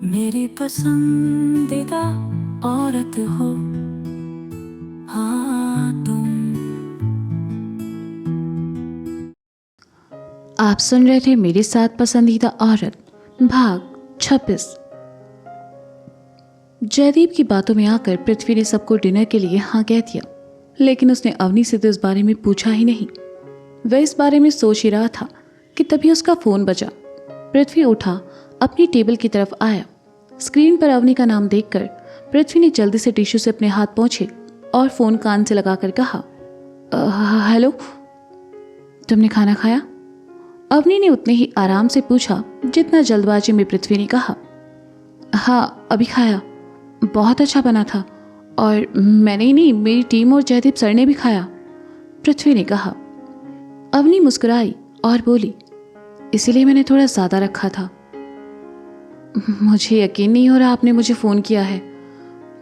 मेरी पसंदीदा औरत हो, हाँ तुम। आप सुन रहे थे मेरे साथ पसंदीदा औरत भाग 26। जयदीप की बातों में आकर पृथ्वी ने सबको डिनर के लिए हाँ कह दिया, लेकिन उसने अवनी से तो इस बारे में पूछा ही नहीं। वह इस बारे में सोच ही रहा था कि तभी उसका फोन बजा। पृथ्वी उठा, अपनी टेबल की तरफ आया। स्क्रीन पर अवनी का नाम देखकर पृथ्वी ने जल्दी से टिश्यू से अपने हाथ पोंछे और फोन कान से लगाकर कहा, हेलो, तुमने खाना खाया? अवनी ने उतने ही आराम से पूछा जितना जल्दबाजी में पृथ्वी ने कहा। हाँ, अभी खाया, बहुत अच्छा बना था, और मैंने ही नहीं, मेरी टीम और जयदीप सर ने भी खाया, पृथ्वी ने कहा। अवनी मुस्कुराई और बोली, इसीलिए मैंने थोड़ा ज्यादा रखा था। मुझे यकीन नहीं हो रहा आपने मुझे फोन किया है,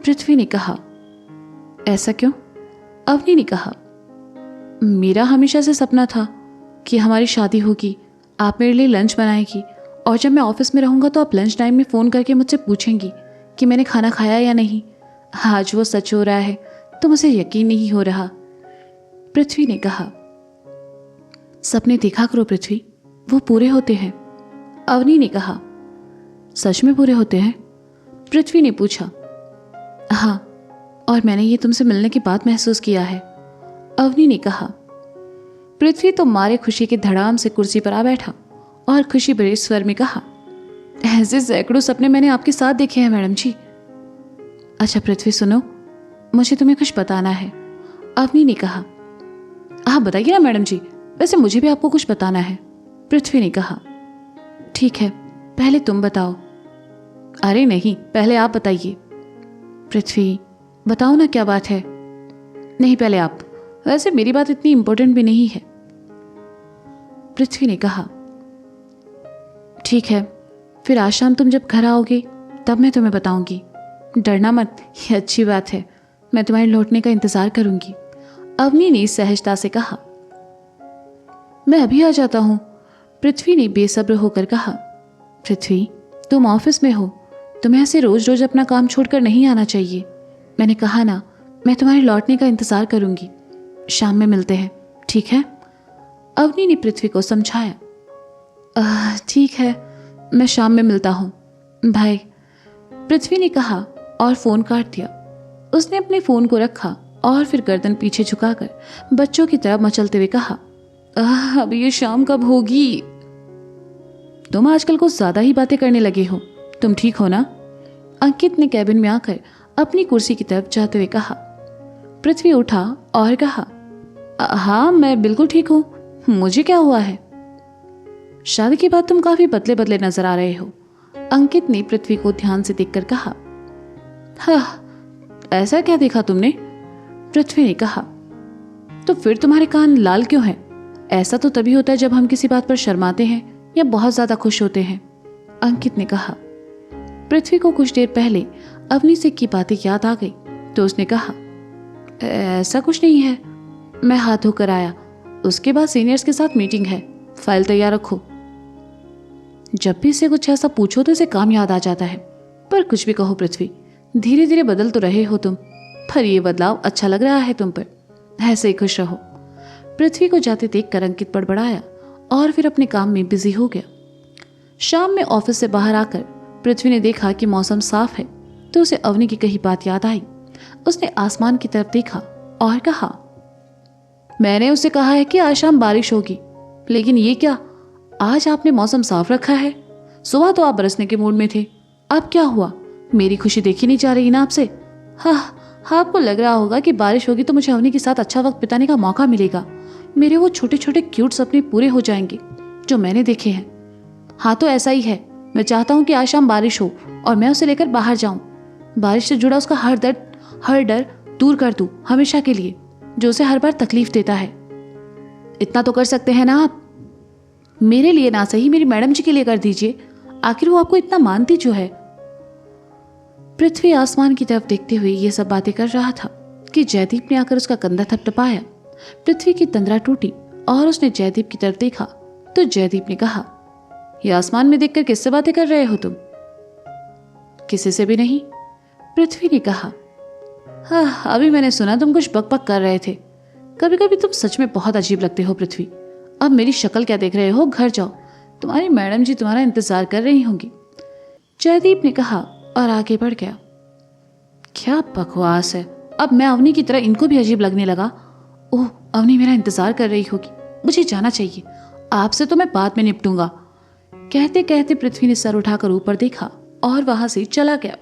पृथ्वी ने कहा। ऐसा क्यों? अवनी ने कहा। मेरा हमेशा से सपना था कि हमारी शादी होगी, आप मेरे लिए लंच बनाएगी, और जब मैं ऑफिस में रहूंगा तो आप लंच टाइम में फ़ोन करके मुझसे पूछेंगी कि मैंने खाना खाया या नहीं। आज वो सच हो रहा है तो मुझे यकीन नहीं हो रहा, पृथ्वी ने कहा। सपने देखा करो पृथ्वी, वो पूरे होते हैं, अवनी ने कहा। सच में पूरे होते हैं? पृथ्वी ने पूछा। हाँ, और मैंने ये तुमसे मिलने के बाद महसूस किया है, अवनी ने कहा। पृथ्वी तो मारे खुशी के धड़ाम से कुर्सी पर आ बैठा और खुशी भरे स्वर में कहा, ऐसे सैकड़ों सपने मैंने आपके साथ देखे हैं मैडम जी। अच्छा पृथ्वी सुनो, मुझे तुम्हें कुछ बताना है, अवनी ने कहा। आप बताइए ना मैडम जी, वैसे मुझे भी आपको कुछ बताना है, पृथ्वी ने कहा। ठीक है, पहले तुम बताओ। अरे नहीं, पहले आप बताइए। पृथ्वी, बताओ ना क्या बात है। नहीं, पहले आप। वैसे मेरी बात इतनी इंपॉर्टेंट भी नहीं है, पृथ्वी ने कहा। ठीक है, फिर आज शाम तुम जब घर आओगे तब मैं तुम्हें बताऊंगी। डरना मत, ये अच्छी बात है, मैं तुम्हारे लौटने का इंतजार करूंगी, अवनी ने सहजता से कहा। मैं अभी आ जाता हूं, पृथ्वी ने बेसब्र होकर कहा। पृथ्वी, तुम ऑफिस में हो, तुम्हें ऐसे रोज रोज अपना काम छोड़कर नहीं आना चाहिए। मैंने कहा ना, मैं तुम्हारे लौटने का इंतजार करूंगी, शाम में मिलते हैं, ठीक है? अवनी ने पृथ्वी को समझाया। ठीक है, मैं शाम में मिलता हूँ, बाय, पृथ्वी ने कहा और फोन काट दिया। उसने अपने फोन को रखा और फिर गर्दन पीछे झुकाकर बच्चों की तरह मचलते हुए कहा, अब ये शाम कब होगी? तुम आजकल कुछ ज्यादा ही बातें करने लगे हो, तुम ठीक हो ना? अंकित ने कैबिन में आकर अपनी कुर्सी की तरफ जाते हुए कहा। पृथ्वी उठा और कहा, हाँ मैं बिल्कुल ठीक हूँ, मुझे क्या हुआ है? शादी के बाद तुम काफी बदले बदले नजर आ रहे हो, अंकित ने पृथ्वी को ध्यान से देखकर कहा। हाँ, ऐसा क्या देखा तुमने? पृथ्वी ने कहा। तो फिर तुम्हारे कान लाल क्यों हैं? ऐसा तो तभी होता है जब हम किसी बात पर शर्माते हैं या बहुत ज्यादा खुश होते हैं, अंकित ने कहा। पृथ्वी को कुछ देर पहले अवनी से की बातें याद आ गई तो उसने कहा, ऐसा कुछ नहीं है, मैं हाथ धोकर आया, उसके बाद सीनियर्स के साथ मीटिंग है, फाइल तैयार रखो। जब भी इसे कुछ ऐसा पूछो तो इसे काम याद आ जाता है। पर कुछ भी कहो पृथ्वी, धीरे धीरे बदल तो रहे हो तुम, पर यह बदलाव अच्छा लग रहा है तुम पर, ऐसे ही खुश रहो। पृथ्वी को जाते देखकर अंकित बड़बड़ाया और फिर अपने काम में बिजी हो गया। शाम में ऑफिस से बाहर आकर पृथ्वी ने देखा कि मौसम साफ है तो उसे अवनी की कही बात याद आई। उसने आसमान की तरफ देखा और कहा, मैंने उसे कहा है कि आज शाम बारिश होगी, लेकिन ये क्या, आज आपने मौसम साफ रखा है। सुबह तो आप बरसने के मूड में थे, अब क्या हुआ? मेरी खुशी देखी नहीं जा रही ना आपसे? हाँ, आपको लग रहा होगा कि बारिश होगी तो मुझे अवनी के साथ अच्छा वक्त बिताने का मौका मिलेगा, मेरे वो छोटे छोटे क्यूट सपने पूरे हो जाएंगे जो मैंने देखे हैं। हाँ तो ऐसा ही है, मैं चाहता हूँ कि आज शाम बारिश हो और मैं उसे लेकर बाहर जाऊं, बारिश से जुड़ा उसका हर डर दूर कर दूं हमेशा के लिए, जो उसे हर बार तकलीफ देता है। इतना तो कर सकते हैं ना आप? मेरे लिए ना सही, मेरी मैडम जी के लिए कर दीजिए, आखिर वो आपको इतना मानती जो है। पृथ्वी आसमान की तरफ देखते हुए ये सब बातें कर रहा था कि जयदीप ने आकर उसका कंधा थपथपाया। पृथ्वी की तंद्रा टूटी और उसने जयदीप की तरफ देखा तो जयदीप ने कहा, ये आसमान में देखकर किससे बातें कर रहे हो तुम? किसी से भी नहीं, पृथ्वी ने कहा। हाँ, अभी मैंने सुना तुम कुछ बकबक कर रहे थे। कभी कभी तुम सच में बहुत अजीब लगते हो पृथ्वी। अब मेरी शक्ल क्या देख रहे हो, घर जाओ, तुम्हारी मैडम जी तुम्हारा इंतजार कर रही होंगी, जयदीप ने कहा और आगे बढ़ गया। क्या बकवास है, अब मैं अवनी की तरह इनको भी अजीब लगने लगा। ओह, अवनी मेरा इंतजार कर रही होगी, मुझे जाना चाहिए, आपसे तो मैं बाद में निपटूंगा। कहते कहते पृथ्वी ने सर उठाकर ऊपर देखा और वहां से चला गया।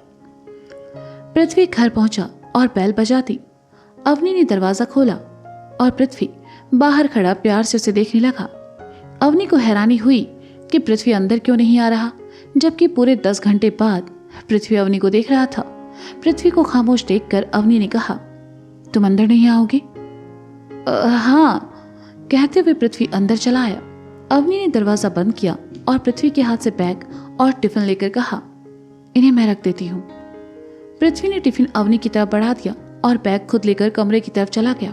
पृथ्वी घर पहुंचा और बैल बजाती। अवनी ने दरवाजा खोला और पृथ्वी बाहर खड़ा प्यार से उसे देखने लगा। अवनी को हैरानी हुई कि पृथ्वी अंदर क्यों नहीं आ रहा, जबकि पूरे 10 घंटे बाद पृथ्वी अवनी को देख रहा था। पृथ्वी को खामोश देखकर अवनी ने कहा, तुम अंदर नहीं आओगे? हाँ, कहते हुए पृथ्वी अंदर चला आया। अवनी ने दरवाजा बंद किया और पृथ्वी के हाथ से बैग और टिफिन लेकर कहा, इन्हें मैं रख देती हूँ। पृथ्वी ने टिफिन अवनी की तरफ बढ़ा दिया और बैग खुद लेकर कमरे की तरफ चला गया।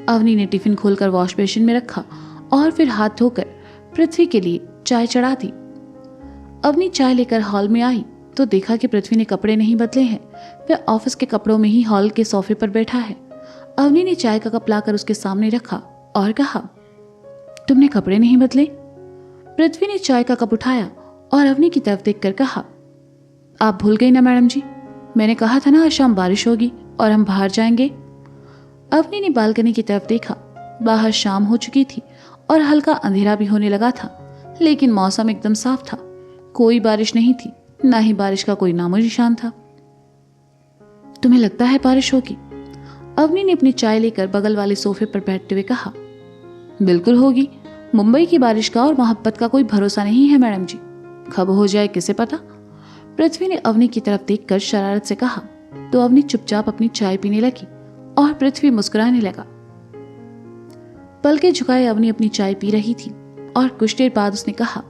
अवनी ने टिफिन खोलकर वॉश बेसिन में रखा और फिर हाथ धोकर पृथ्वी के लिए चाय चढ़ा दी। अवनी चाय लेकर हॉल में आई तो देखा कि पृथ्वी ने कपड़े नहीं बदले हैं, वह ऑफिस के कपड़ों में ही हॉल के सोफे पर बैठा है। अवनी ने चाय का कप लाकर उसके सामने रखा और कहा, तुमने कपड़े नहीं बदले? पृथ्वी ने चाय का कप उठाया और अवनी की तरफ देखकर कहा, आप भूल गई ना मैडम जी, मैंने कहा था ना आज शाम बारिश होगी और हम बाहर जाएंगे। अवनी ने बालकनी की तरफ देखा। बाहर शाम हो चुकी थी और हल्का अंधेरा भी होने लगा था, लेकिन मौसम एकदम साफ था। कोई बारिश नहीं थी, ना ही बारिश का कोई नामो निशान था। तुम्हें लगता है बारिश होगी? अवनी ने अपनी चाय लेकर बगल वाले सोफे पर बैठते हुए कहा, बिल्कुल होगी। मुंबई की बारिश का और मोहब्बत का कोई भरोसा नहीं है मैडम जी, कब हो जाए किसे पता। पृथ्वी ने अवनी की तरफ देखकर शरारत से कहा तो अवनी चुपचाप अपनी चाय पीने लगी और पृथ्वी मुस्कुराने लगा। पलके झुकाए अवनी अपनी चाय पी रही थी और कुछ देर बाद उसने कहा,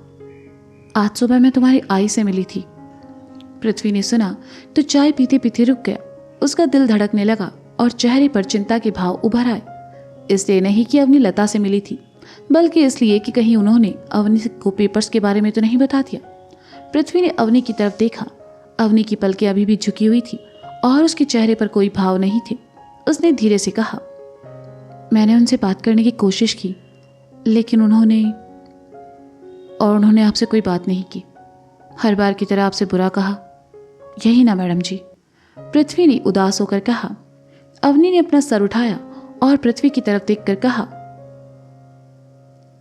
आज सुबह मैं तुम्हारी आई से मिली थी। पृथ्वी ने सुना तो चाय पीते पीते रुक गया। उसका दिल धड़कने लगा और चेहरे पर चिंता के भाव उभर आए। इसलिए नहीं कि अवनी लता से मिली थी, बल्कि इसलिए कि कहीं उन्होंने अवनी को पेपर्स के बारे में तो नहीं बता दिया। पृथ्वी ने अवनी की तरफ देखा। अवनी की पलकें अभी भी झुकी हुई थी और उसके चेहरे पर कोई भाव नहीं थे। उसने धीरे से कहा, मैंने उनसे बात करने की कोशिश की, लेकिन उन्होंने आपसे कोई बात नहीं की। हर बार की तरह आपसे बुरा कहा, यही ना मैडम जी? पृथ्वी ने उदास होकर कहा। अवनी ने अपना सर उठाया और पृथ्वी की तरफ देखकर कहा,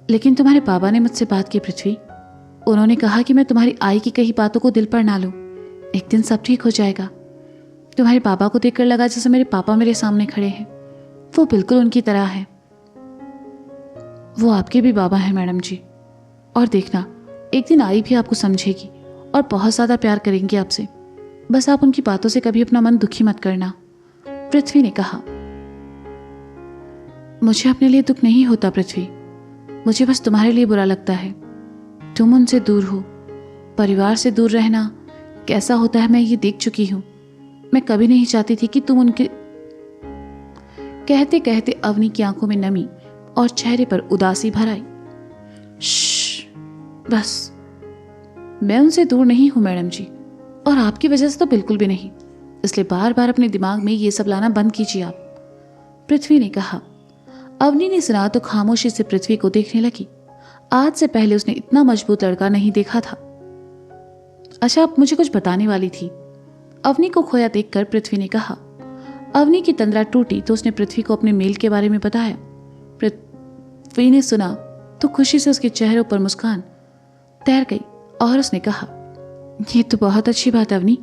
लेकिन तुम्हारे पापा ने मुझसे बात की पृथ्वी। उन्होंने कहा कि मैं तुम्हारी आई की कही बातों को दिल पर ना लूं। एक दिन सब ठीक हो जाएगा। तुम्हारे पापा को देखकर लगा जैसे मेरे पापा मेरे सामने खड़े हैं। वो बिल्कुल उनकी तरह है। वो आपके भी बाबा हैं मैडम जी। और देखना, एक दिन आई भी आपको समझेगी और बहुत ज्यादा प्यार करेंगी आपसे। बस आप उनकी बातों से कभी अपना मन दुखी मत करना। पृथ्वी ने कहा, मुझे अपने लिए दुख नहीं होता पृथ्वी, मुझे बस तुम्हारे लिए बुरा लगता है। तुम उनसे दूर हो। परिवार से दूर रहना कैसा होता है मैं ये देख चुकी हूं। मैं कभी नहीं चाहती थी कि तुम उनके। कहते कहते अवनी की आंखों में नमी और चेहरे पर उदासी भर आई। बस, मैं उनसे दूर नहीं हूं मैडम जी, और आपकी वजह से तो बिल्कुल भी नहीं। इसलिए बार बार अपने दिमाग में ये सब लाना बंद कीजिए आप, पृथ्वी ने कहा। अवनी ने सुना तो खामोशी से पृथ्वी को देखने लगी। आज से पहले उसने इतना मजबूत लड़का नहीं देखा था। अच्छा, आप मुझे कुछ बताने वाली थी, अवनी को खोया देखकर पृथ्वी ने कहा। अवनी की तंद्रा टूटी तो उसने पृथ्वी को अपने मेल के बारे में बताया। पृथ्वी ने सुना तो खुशी से उसके चेहरे पर मुस्कान तैर गई और उसने कहा, ये तो बहुत अच्छी बात है अवनी।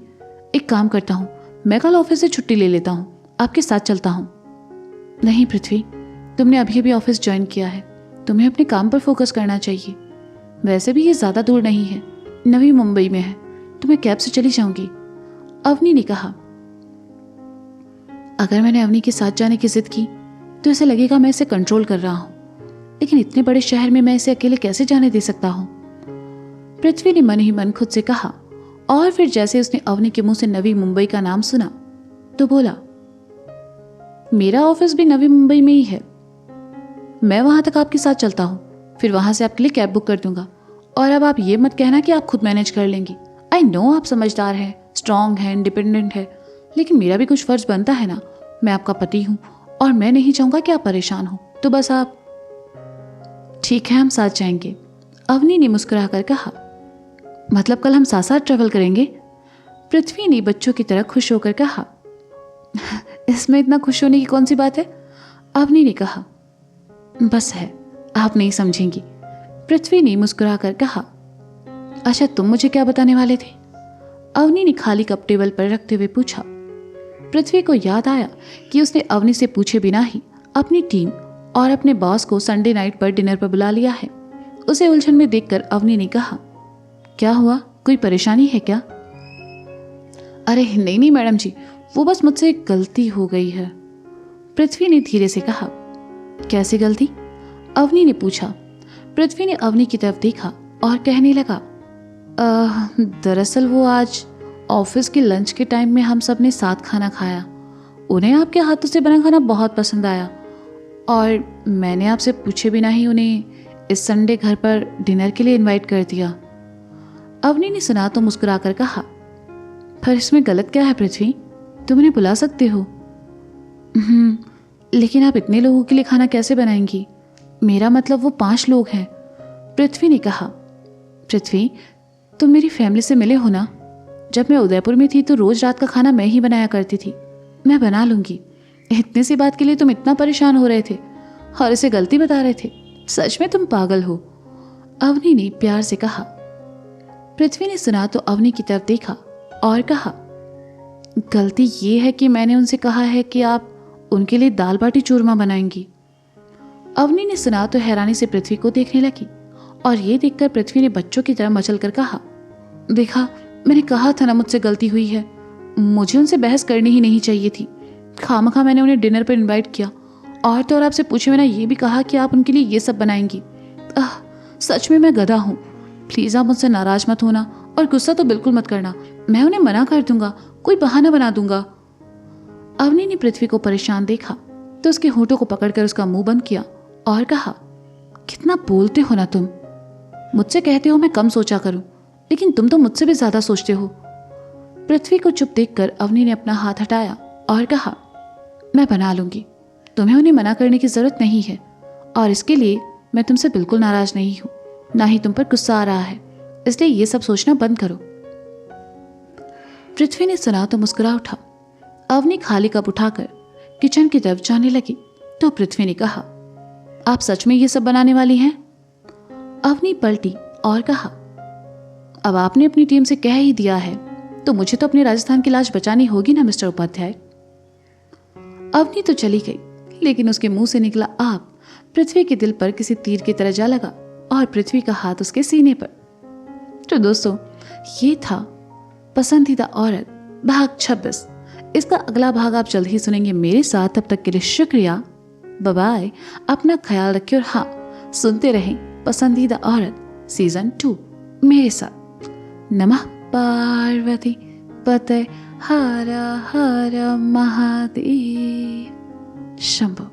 एक काम करता हूँ, मैं कल ऑफिस से छुट्टी ले लेता हूँ, आपके साथ चलता हूँ। नहीं पृथ्वी, तुमने अभी अभी ऑफिस ज्वाइन किया है, तुम्हें अपने काम पर फोकस करना चाहिए। वैसे भी ये ज्यादा दूर नहीं है, नवी मुंबई में है, तो मैं कैब से चली जाऊंगी, अवनी ने कहा। अगर मैंने अवनी के साथ जाने की जिद की तो ऐसे लगेगा मैं इसे कंट्रोल कर रहा हूं, लेकिन इतने बड़े शहर में मैं इसे अकेले कैसे जाने दे सकता हूं, पृथ्वी ने मन ही मन खुद से कहा। और फिर जैसे उसने अवनी के मुंह से नवी मुंबई का नाम सुना तो बोला, मेरा ऑफिस भी नवी मुंबई में ही है, मैं वहां तक आपके साथ चलता हूं, फिर वहां से आपके लिए कैब बुक कर दूंगा। और अब आप ये मत कहना कि आप खुद मैनेज कर लेंगी। आई नो आप समझदार हैं, स्ट्रांग है, इंडिपेंडेंट है, लेकिन मेरा भी कुछ फर्ज बनता है ना। मैं आपका पति हूँ और मैं नहीं चाहूँगा कि आप परेशान हो, तो बस आप। ठीक है, हम साथ जाएंगे, अवनी ने मुस्कुराकर कहा। मतलब कल हम साथ साथ ट्रेवल करेंगे? पृथ्वी ने बच्चों की तरह खुश होकर कहा। इसमें इतना खुश होने की कौन सी बात है? अवनी ने कहा। बस है, आप नहीं समझेंगी, पृथ्वी ने मुस्कुराकर कहा। अच्छा, तुम मुझे क्या बताने वाले थे? अवनी ने खाली कप टेबल पर रखते हुए पूछा। पृथ्वी को याद आया कि उसने अवनी से पूछे बिना ही अपनी टीम और अपने बॉस को संडे नाइट पर डिनर पर बुला लिया है। उसे उलझन में देखकर अवनी ने कहा, क्या हुआ, कोई परेशानी है क्या? अरे नहीं नहीं मैडम जी, वो बस मुझसे एक गलती हो गई है, पृथ्वी ने धीरे से कहा। कैसी गलती? अवनी ने पूछा। पृथ्वी ने अवनी की तरफ देखा और कहने लगा, दरअसल वो आज ऑफिस के लंच के टाइम में हम सब ने साथ खाना खाया। उन्हें आपके हाथों से बना खाना बहुत पसंद आया और मैंने आपसे पूछे बिना ही उन्हें इस संडे घर पर डिनर के लिए इनवाइट कर दिया। अवनी ने सुना तो मुस्कुराकर कहा, पर इसमें गलत क्या है पृथ्वी, तुम उन्हें बुला सकते हो। लेकिन आप इतने लोगों के लिए खाना कैसे बनाएंगी? मेरा मतलब वो 5 लोग हैं, पृथ्वी ने कहा। पृथ्वी, तुम मेरी फैमिली से मिले हो ना? जब मैं उदयपुर में थी तो रोज रात का खाना मैं ही बनाया करती थी। मैं बना लूंगी। इतनी सी बात के लिए तुम इतना परेशान हो रहे थे और इसे गलती बता रहे थे? सच में तुम पागल हो, अवनी ने प्यार से कहा। पृथ्वी ने सुना तो अवनी की तरफ देखा और कहा, गलती ये है कि मैंने उनसे कहा है कि आप उनके लिए दाल बाटी चूरमा बनाएंगी। अवनी ने सुना तो हैरानी से पृथ्वी को देखने लगी और ये देखकर पृथ्वी ने बच्चों की तरह मचल कर कहा, देखा, मैंने कहा था ना मुझसे गलती हुई है। मुझे उनसे बहस करनी ही नहीं चाहिए थी। खामखा मैंने उन्हें डिनर पर इनवाइट किया और तो और आपसे पूछे मैंने ये भी कहा कि आप उनके लिए ये सब बनाएंगी। सच में मैं गधा हूँ। प्लीज़ आप मुझसे नाराज मत होना और गुस्सा तो बिल्कुल मत करना। मैं उन्हें मना कर दूंगा, कोई बहाना बना दूंगा। अवनी ने पृथ्वी को परेशान देखा तो उसके होठों को पकड़कर उसका मुंह बंद किया और कहा, कितना बोलते हो ना तुम। मुझसे कहते हो मैं कम सोचा करूं, लेकिन तुम तो मुझसे भी ज्यादा सोचते हो। पृथ्वी को चुप देखकर अवनी ने अपना हाथ हटाया और कहा, मैं बना लूंगी, तुम्हें उन्हें मना करने की जरूरत नहीं है और इसके लिए मैं तुमसे बिल्कुल नाराज नहीं हूं, ना ही तुम पर गुस्सा आ रहा है, इसलिए ये सब सोचना बंद करो। पृथ्वी ने सुना तो मुस्कुरा उठा। अवनी खाली कप उठाकर किचन की तरफ जाने लगी तो पृथ्वी ने कहा, आप सच में ये सब बनाने वाली हैं? अवनी पलटी और कहा, अब आपने अपनी टीम से कह ही दिया है तो मुझे तो अपने राजस्थान की लाज बचानी होगी ना मिस्टर उपाध्याय। अवनी तो चली गई, लेकिन उसके मुंह से निकला आप पृथ्वी के दिल पर किसी तीर की तरह जा लगा और पृथ्वी का हाथ उसके सीने पर। तो दोस्तों, ये था पसंदीदा औरत भाग 26। इसका अगला भाग आप जल्द ही सुनेंगे मेरे साथ। तब तक के लिए शुक्रिया, बाय बाय, अपना ख्याल रखिए और हाँ, सुनते रहें पसंदीदा औरत सीजन 2 मेरे साथ। नमः पार्वती पते हर हर महादेव शंभो।